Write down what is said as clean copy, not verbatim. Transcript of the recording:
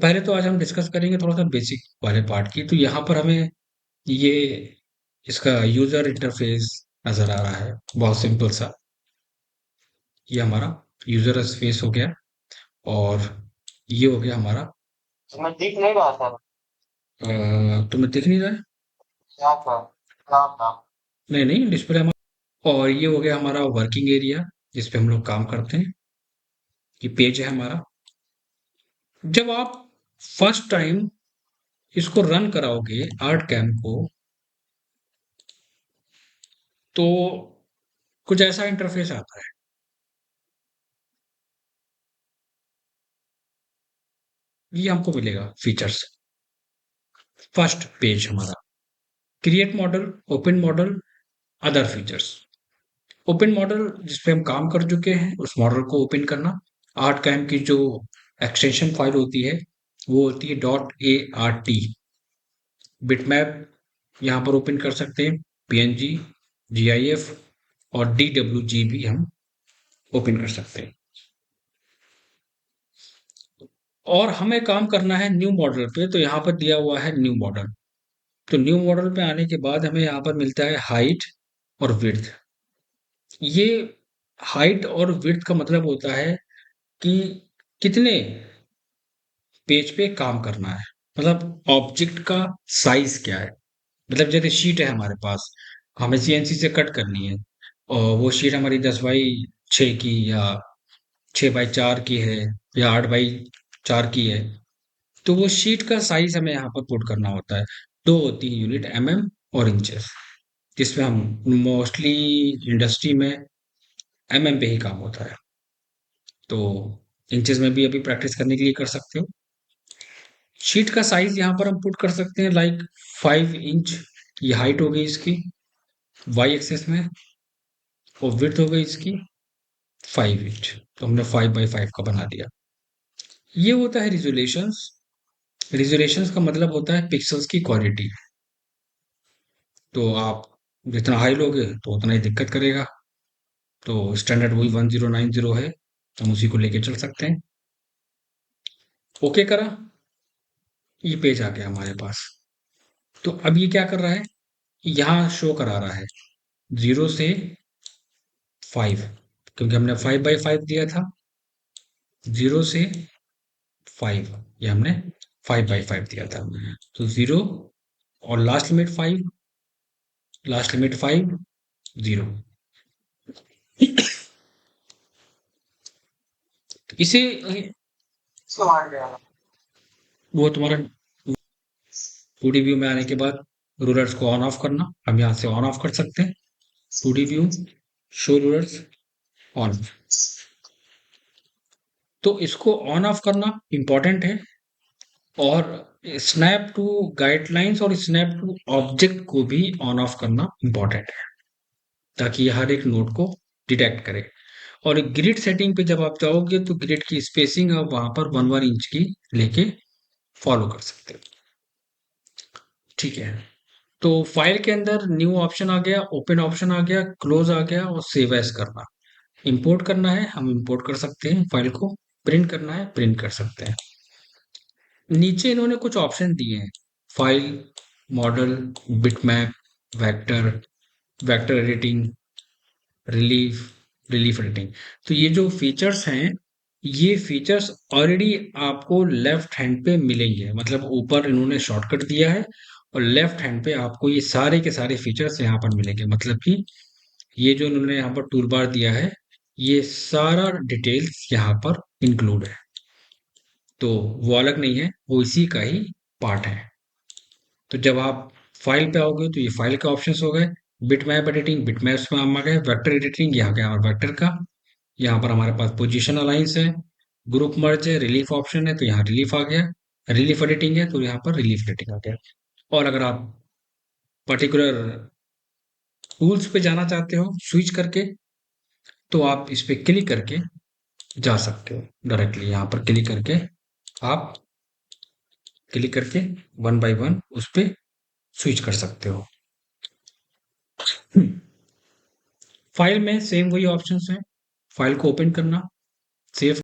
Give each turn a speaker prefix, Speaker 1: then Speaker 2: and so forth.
Speaker 1: पहले तो आज हम डिस्कस करेंगे थोड़ा सा बेसिक वाले पार्ट की। तो यहाँ पर हमें ये इसका यूजर इंटरफेस नजर आ रहा है, बहुत सिंपल सा। ये हमारा यूजर स्पेस हो गया, और ये हो गया हमारा।
Speaker 2: मैं दिख नहीं रहा था।
Speaker 1: तुम्हें दिख नहीं रहा है?
Speaker 2: यहाँ पर नाम नाम।
Speaker 1: नहीं नहीं, डिस्प्ले हमारा। और ये हो गया हमारा वर्किंग एरिया, जिस पे हम लोग काम करते हैं। ये पेज है हमारा। जब आप फर्स्ट टाइम इसको रन कराओगे आर्ट कैम को, तो कुछ ऐसा इंटरफेस आता है। ये हमको मिलेगा फीचर्स। फर्स्ट पेज हमारा create model, open model, other features. Open model जिसपे हम काम कर चुके हैं, उस मॉडल को ओपन करना। आर्ट कैम की जो एक्सटेंशन फाइल होती है, वो होती है .art। बिटमैप यहाँ पर ओपन कर सकते हैं, PNG, GIF और DWG भी हम ओपन कर सकते हैं। और हमें काम करना है न्यू मॉडल पे, तो यहाँ पर दिया हुआ है न्यू मॉडल। तो न्यू मॉडल पे आने के बाद हमें यहाँ पर मिलता है हाइट और विड्थ। ये हाइट और विड्थ का मतलब होता है कि कितने पेज पे काम करना है, मतलब ऑब्जेक्ट का साइज क्या है। मतलब जैसे शीट है हमारे पास, हमें CNC से कट करनी है, और वो शीट हमारी 10x6 की, या 6x4 की है, या 8x4 की है। तो वो शीट का साइज हमें यहाँ पर पुट करना होता है। दो होती है यूनिट, mm और इंचेस, जिसमें हम मोस्टली इंडस्ट्री में पे ही काम होता है। तो इंचेस में भी अभी प्रैक्टिस करने के लिए कर सकते हो। शीट का साइज यहाँ पर हम पुट कर सकते हैं, लाइक 5 इंच। ये हाइट हो गई इसकी वाई एक्सेस में, और विड्थ हो गई इसकी 5 इंच। तो हमने 5x5 का बना दिया। ये होता है रिजोल्यूशंस। रिजोल्यूशंस का मतलब होता है पिक्सल्स की क्वालिटी। तो आप जितना हाई लोगे तो उतना ही दिक्कत करेगा। तो स्टैंडर्ड वही 1090 है, हम उसी को लेके चल सकते हैं। ओके करा, ये पेज आ गया हमारे पास। तो अब ये क्या कर रहा है, यहाँ शो करा रहा है 0 से 5, क्योंकि हमने 5x5 दिया था। 0 से 5, ये हमने 5x5 दिया था। तो 0 और लास्ट लिमिट 5, लास्ट लिमिट 5, 0। इसे
Speaker 2: इसको मार गया।
Speaker 1: वो तुम्हारा 2D व्यू में आने के बाद रूलर्स को ऑन ऑफ करना, हम यहाँ से ऑन ऑफ कर सकते हैं। 2D view, show rulers, on. तो इसको ऑन ऑफ करना इंपॉर्टेंट है। और स्नैप टू गाइडलाइंस और स्नैप टू ऑब्जेक्ट को भी ऑन ऑफ करना इंपॉर्टेंट है, ताकि ये हर एक नोड को डिटेक्ट करे। और ग्रिड सेटिंग पे जब आप जाओगे, तो ग्रिड की स्पेसिंग आप वहां पर 1 1 इंच की लेके फॉलो कर सकते हो। ठीक है। तो फाइल के अंदर न्यू ऑप्शन आ गया, ओपन ऑप्शन आ गया, क्लोज आ गया, और सेव एज करना। इंपोर्ट करना है, हम इंपोर्ट कर सकते हैं फाइल को। प्रिंट करना है, प्रिंट कर सकते हैं। नीचे इन्होंने कुछ ऑप्शन दिए हैं, file, model, bitmap, vector, vector editing, relief, relief editing. तो ये जो फीचर्स हैं, ये फीचर्स ऑलरेडी आपको लेफ्ट हैंड पे मिलेंगे। मतलब ऊपर इन्होंने शॉर्टकट दिया है, और लेफ्ट हैंड पे आपको ये सारे के सारे फीचर्स यहाँ पर मिलेंगे। मतलब कि ये जो इन्होंने यहाँ पर टूल बार दिया है, ये सारा डिटेल्स यहाँ पर इंक्लूड है। तो वो अलग नहीं है, वो इसी का ही पार्ट है। तो जब आप फाइल पे आओगे, तो ये फाइल के ऑप्शंस हो गए। बिटमैप एडिटिंग, बिटमैप्स में हम आ गए। वेक्टर एडिटिंग, यहाँ गया हमारा वेक्टर का। यहाँ पर हमारे पास पोजीशन अलाइंस है, ग्रुप मर्ज है, रिलीफ ऑप्शन है, तो यहाँ रिलीफ आ गया। रिलीफ एडिटिंग है, तो यहाँ पर रिलीफ एडिटिंग आ गया। और अगर आप पर्टिकुलर टूल्स पे जाना चाहते हो स्विच करके, तो आप इस पे क्लिक करके जा सकते हो डायरेक्टली। यहाँ पर क्लिक करके आप क्लिक करके 1 बाय 1 उस पे स्विच कर सकते हो। फाइल में सेम वही ऑप्शंस हैं। फाइल को ओपन करना, सेव